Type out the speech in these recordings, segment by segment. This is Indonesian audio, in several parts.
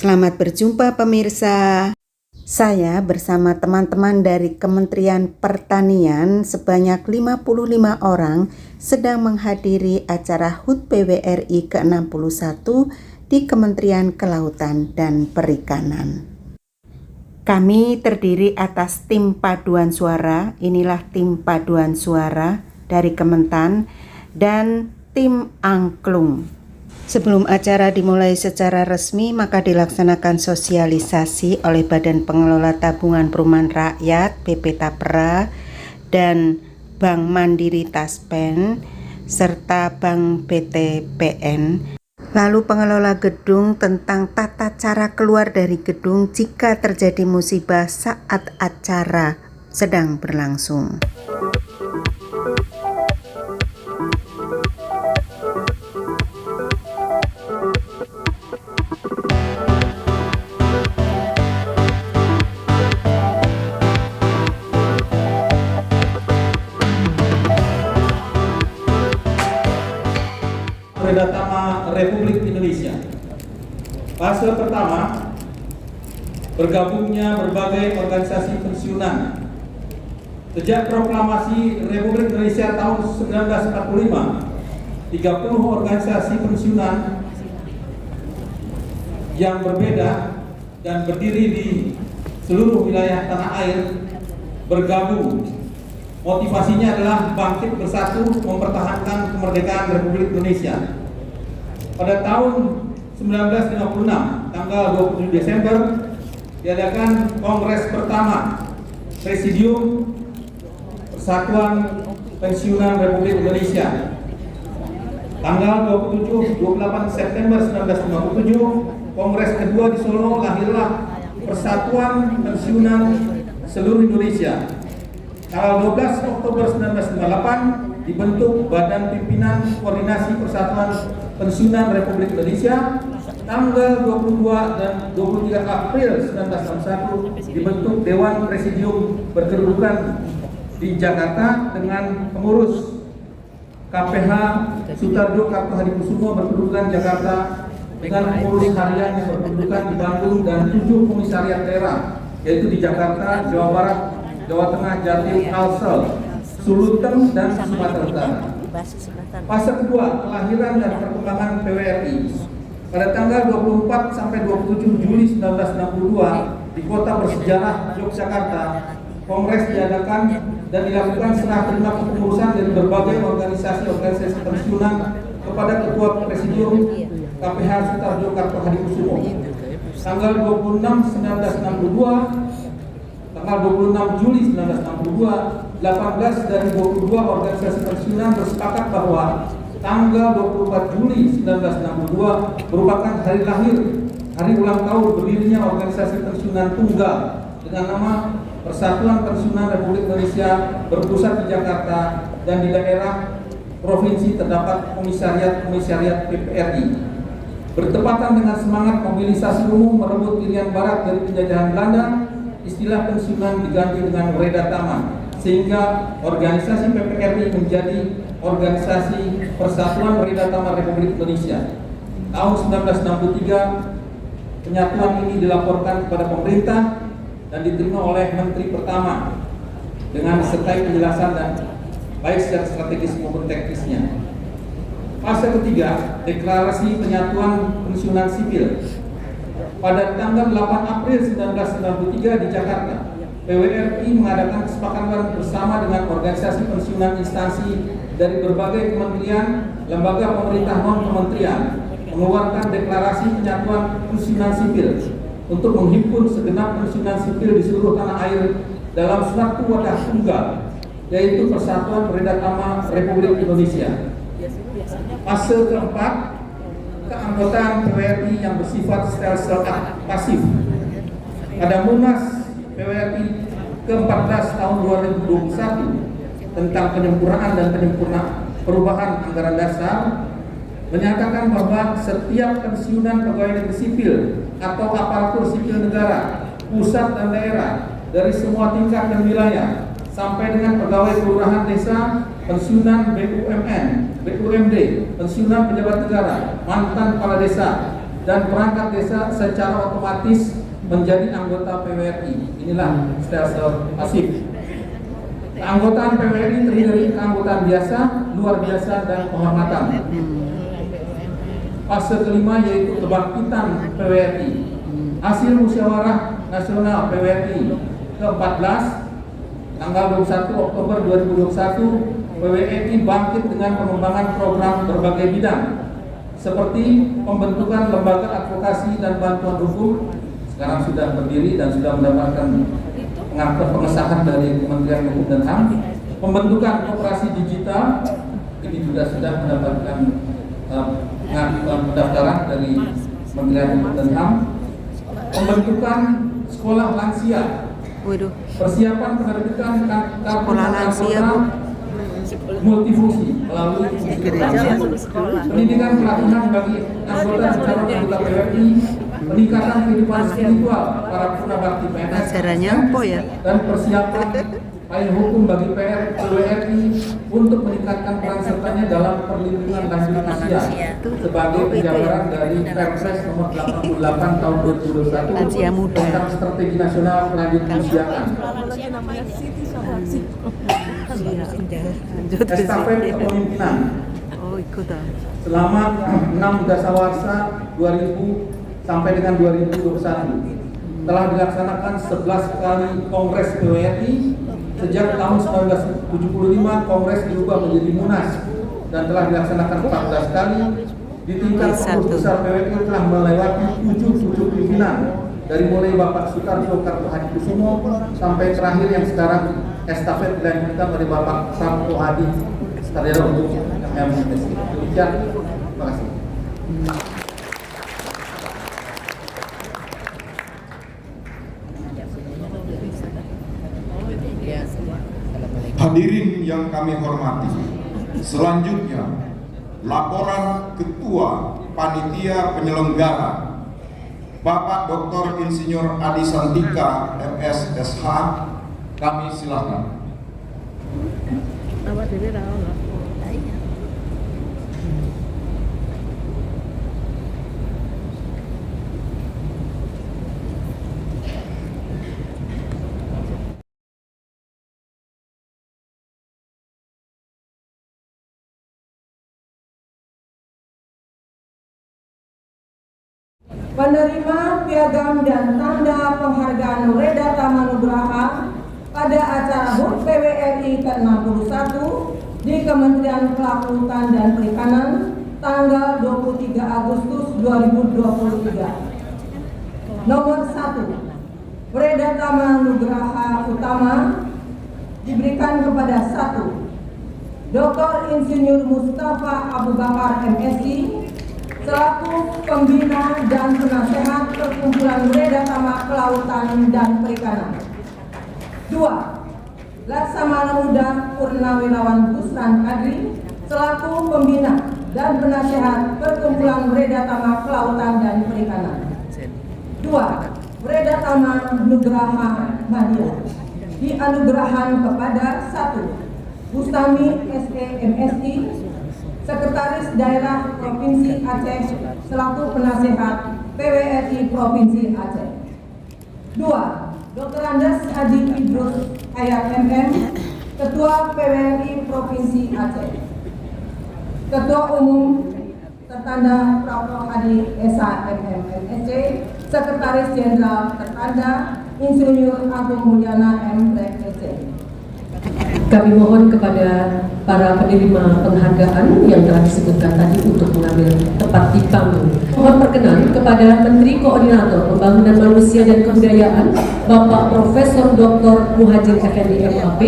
Selamat berjumpa pemirsa. Saya bersama teman-teman dari Kementerian Pertanian sebanyak 55 orang sedang menghadiri acara HUT PWRI ke-61 di Kementerian Kelautan dan Perikanan. Kami terdiri atas tim paduan suara, inilah tim paduan suara dari Kementan dan tim angklung. Sebelum acara dimulai secara resmi, maka dilaksanakan sosialisasi oleh Badan Pengelola Tabungan Perumahan Rakyat (BP Tapra) dan Bank Mandiri Taspen serta Bank BTPN. Lalu pengelola gedung tentang tata cara keluar dari gedung jika terjadi musibah saat acara sedang berlangsung. Redatama Republik Indonesia. Fase pertama, bergabungnya berbagai organisasi pensiunan. Sejak proklamasi Republik Indonesia tahun 1945, 30 organisasi pensiunan yang berbeda dan berdiri di seluruh wilayah tanah air bergabung. Motivasinya adalah bangkit bersatu mempertahankan kemerdekaan Republik Indonesia. Pada tahun 1956, tanggal 27 Desember, diadakan Kongres pertama Presidium Persatuan Pensiunan Republik Indonesia. Tanggal 27-28 September 1957, Kongres kedua di Solo, lahirlah Persatuan Pensiunan Seluruh Indonesia. Tanggal 12 Oktober 1998 dibentuk Badan Pimpinan Koordinasi Persatuan Pensiunan Republik Indonesia. Tanggal 22 dan 23 April 1961 dibentuk Dewan Presidium berkedudukan di Jakarta dengan pengurus KPH Sutarjo Kartohadikusumo berkedudukan Jakarta dengan pengurus harian yang berkedudukan di Bandung dan 7 komisariat daerah yaitu di Jakarta, Jawa Barat, Jawa Tengah, Jatim, Kalsel, Suluteng, dan Sumatera Utara. Fase kedua, kelahiran dan perkembangan PWRI. Pada tanggal 24 sampai 27 Juli 1962 di kota bersejarah Yogyakarta, Kongres diadakan dan dilakukan serah terima kepengurusan dari berbagai organisasi pensiunan kepada Ketua Presidium KPH Sutarjo Kartohadikusumo. Tanggal 26 1962 Tanggal 26 Juli 1962, 18 dari 22 organisasi pensiunan bersepakat bahwa tanggal 24 Juli 1962 merupakan hari lahir, hari ulang tahun berdirinya organisasi pensiunan tunggal dengan nama Persatuan Pensiunan Republik Indonesia berpusat di Jakarta dan di daerah provinsi terdapat komisariat PPRI. Bertepatan dengan semangat mobilisasi umum merebut Irian Barat dari penjajahan Belanda, istilah pensiunan diganti dengan redatama sehingga organisasi PPRI menjadi organisasi Persatuan Redatama Republik Indonesia. Tahun 1963 penyatuan ini dilaporkan kepada pemerintah dan diterima oleh Menteri Pertama dengan sertai penjelasan dan baik secara strategis maupun teknisnya. Fase ketiga, deklarasi penyatuan pensiunan sipil. Pada tanggal 8 April 1993 di Jakarta, PWRI mengadakan kesepakatan bersama dengan organisasi pensiunan instansi dari berbagai kementerian, lembaga pemerintah non-kementerian, mengeluarkan deklarasi penyatuan pensiunan sipil untuk menghimpun segenap pensiunan sipil di seluruh tanah air dalam suatu wadah tunggal, yaitu Persatuan Redatama Republik Indonesia. Fase keempat, keanggotaan PWRI yang bersifat stelsel pasif. Pada Munas PWRI ke-14 tahun 2021 tentang penyempurnaan dan perubahan anggaran dasar menyatakan bahwa setiap pensiunan pegawai negeri sipil atau aparatur sipil negara, pusat dan daerah dari semua tingkat dan wilayah sampai dengan pegawai kelurahan desa, pensiunan BUMN, BUMD, pensiunan pejabat negara, mantan kepala desa, dan perangkat desa secara otomatis menjadi anggota PWRI. Inilah stelsel pasif. Keanggotaan PWRI terdiri dari keanggotaan biasa, luar biasa, dan kehormatan. Fase kelima yaitu kebangkitan PWRI. Hasil musyawarah nasional PWRI ke-14 tanggal 21 Oktober 2021, PWRI bangkit dengan pengembangan program berbagai bidang seperti pembentukan lembaga advokasi dan bantuan hukum, sekarang sudah berdiri dan sudah mendapatkan pengesahan dari Kementerian Hukum dan HAM. Pembentukan koperasi digital ini juga sudah mendapatkan pendaftaran dari Kementerian Hukum dan HAM. Pembentukan sekolah lansia, persiapan penerbitan kartu lansia multifungsi melalui pendidikan pelatihan bagi anggota calon anggota PWRI, peningkatan kehidupan spiritual para purnabakti PNS, dan persiapan payung hukum bagi PWRI untuk meningkatkan peran sertanya dalam perlindungan lanjut usia sebagai penjabaran dari Perpres nomor 88 tahun 2021 tentang strategi nasional pelanjutan usiaan. Estafet kepemimpinan selama 6 Dasawarsa 2000 sampai dengan 2021 telah dilaksanakan 11 kali Kongres PWRI. Sejak tahun 1975 Kongres diubah menjadi Munas dan telah dilaksanakan 14 kali. Di tingkat pengurus besar PWRI telah melewati 7 pimpinan, dari mulai Bapak Sutarjo Kartohadikusumo sampai terakhir yang sekarang estafet dilanjutkan oleh Bapak Prapto Hadi Sutarjo untuk MMS. Demikian, terima kasih. Hadirin yang kami hormati, selanjutnya laporan Ketua Panitia Penyelenggara Bapak Dr. Insinyur Adi Santika MSSH, kami silakan. Penerima piagam dan tanda penghargaan Reda Tamanugraha pada acara HUT PWRI ke-61 di Kementerian Kelautan dan Perikanan tanggal 23 Agustus 2023. Nomor 1. Reda Tamanugraha Utama diberikan kepada 1. Dr. Insinyur Mustafa Abu Bakar MSI selaku pembina dan penasehat Perkumpulan Reda Tama Kelautan dan Perikanan. 2. Laksamana Muda Purnawirawan Busran Kadri selaku pembina dan penasehat Perkumpulan Reda Tama Kelautan dan Perikanan. 2. Reda Tama Nugraha Hadiah dianugerahan kepada 1. Bustami SE MSI, Sekretaris Daerah Provinsi Aceh selaku penasehat PWRI Provinsi Aceh. 2. Dr. Andes Haji Idrus Hayat MM, Ketua PWRI Provinsi Aceh. Ketua Umum tertanda Prapto Hadi Esa MM MSC, Sekretaris Jenderal tertanda Insinyur Agung Mulyana M. SC. Kami mohon kepada para penerima penghargaan yang telah disebutkan tadi untuk mengambil tempat di panggung. Mohon perkenan kepada Menteri Koordinator Pembangunan Manusia dan Kebudayaan Bapak Profesor Dr. Muhajir Effendi MAP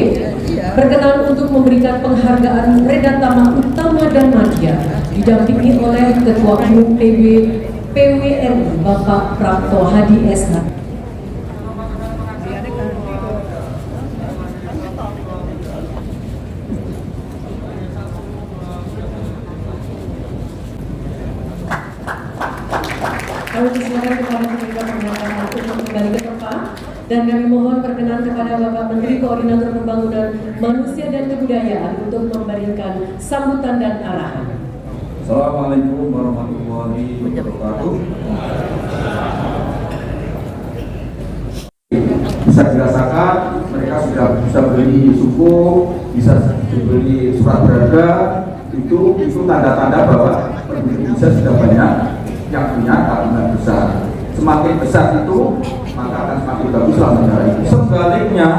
berkenan untuk memberikan penghargaan Reda Tama Utama dan Madya didampingi oleh Ketua Umum PWRI Bapak Prapto Hadi SH. Kami silakan kepada penerima penghargaan untuk kembali ke tempat dan kami mohon perkenan kepada Bapak Menteri Koordinator Pembangunan Manusia dan Kebudayaan untuk memberikan sambutan dan arahan. Assalamualaikum warahmatullahi wabarakatuh. Bisa dirasakan mereka sudah bisa beli suku, bisa beli surat berharga, itu tanda-tanda bahwa penduduk Indonesia sudah banyak yang punya tabungan besar. Semakin besar itu maka akan semakin baguslah negara itu. Sebaliknya,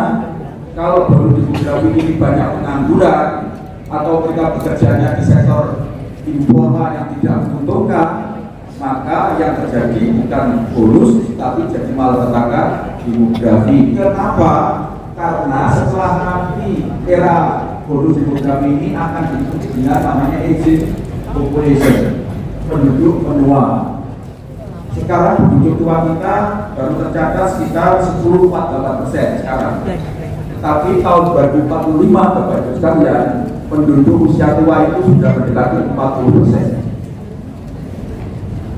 kalau baru demografi ini banyak pengangguran atau mereka bekerjanya di sektor informal yang tidak menguntungkan, maka yang terjadi bukan bonus tapi jadi malapetaka demografi. Kenapa? Karena setelah nanti era bonus demografi ini akan diikuti dengan namanya aging population, penduduk menua. Sekarang penduduk tua kita baru tercatat sekitar 10,48% sekarang. Tapi tahun 2045 Bapak Ibu sekalian, penduduk usia tua itu sudah mendekati 40%.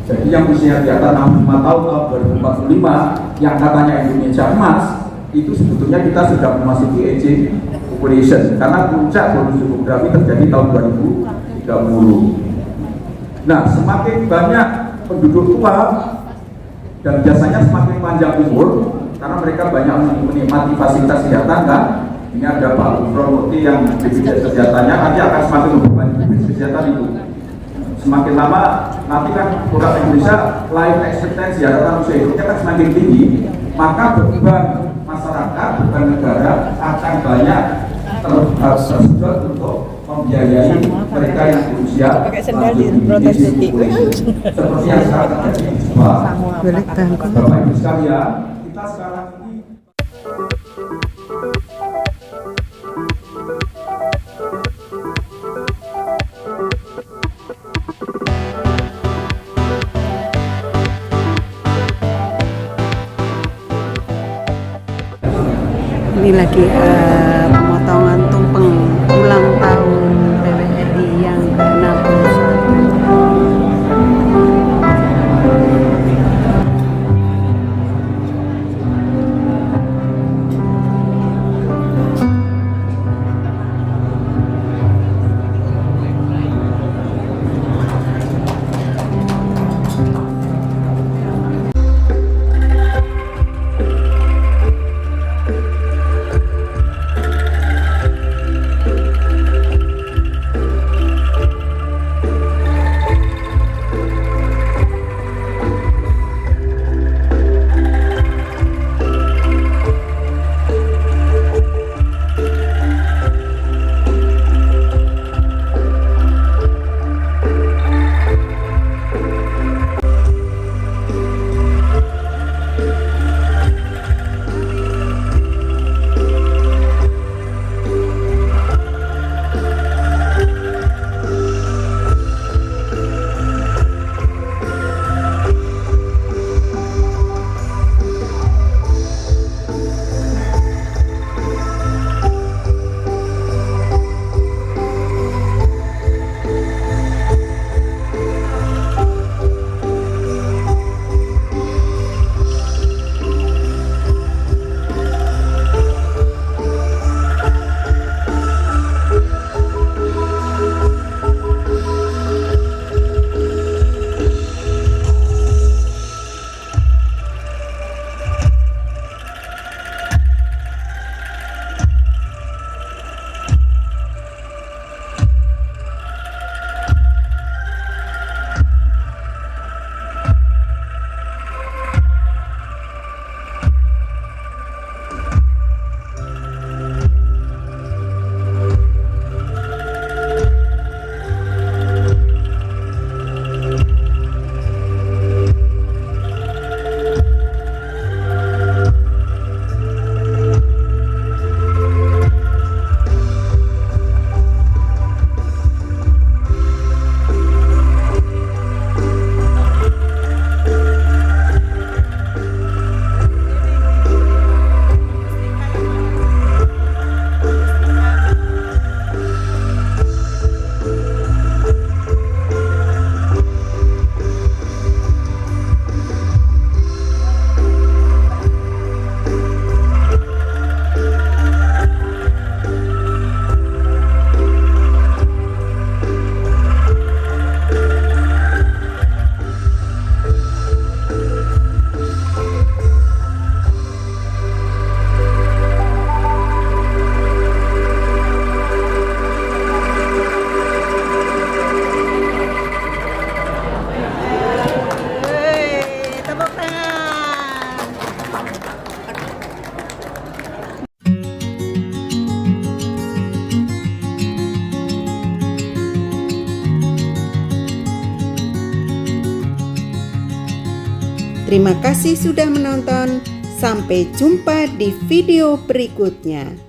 Jadi yang usia di atas 65 tahun tahun 2045 yang katanya Indonesia emas, itu sebetulnya kita sudah memasuki aging population karena puncak bonus demografi terjadi tahun 2030. Nah, semakin banyak penduduk tua dan biasanya semakin panjang umur karena mereka banyak menikmati fasilitas kesehatan kan. Ini ada Pak Bupati yang BPJS kesehatannya nanti akan semakin membebani BPJS kesehatan itu. Semakin lama nanti kan produk Indonesia life expectancy atau usia hidupnya kan semakin tinggi, maka beban masyarakat, beban negara akan banyak tersedot untuk membiayai mereka yang berusia seperti yang sekarang terjadi di Jepang. Bapak Ibu sekalian, kita sekarang ini lagi pemotongan tumpeng ulang tahun PWRI yang ke-61. Terima kasih sudah menonton. Sampai jumpa di video berikutnya.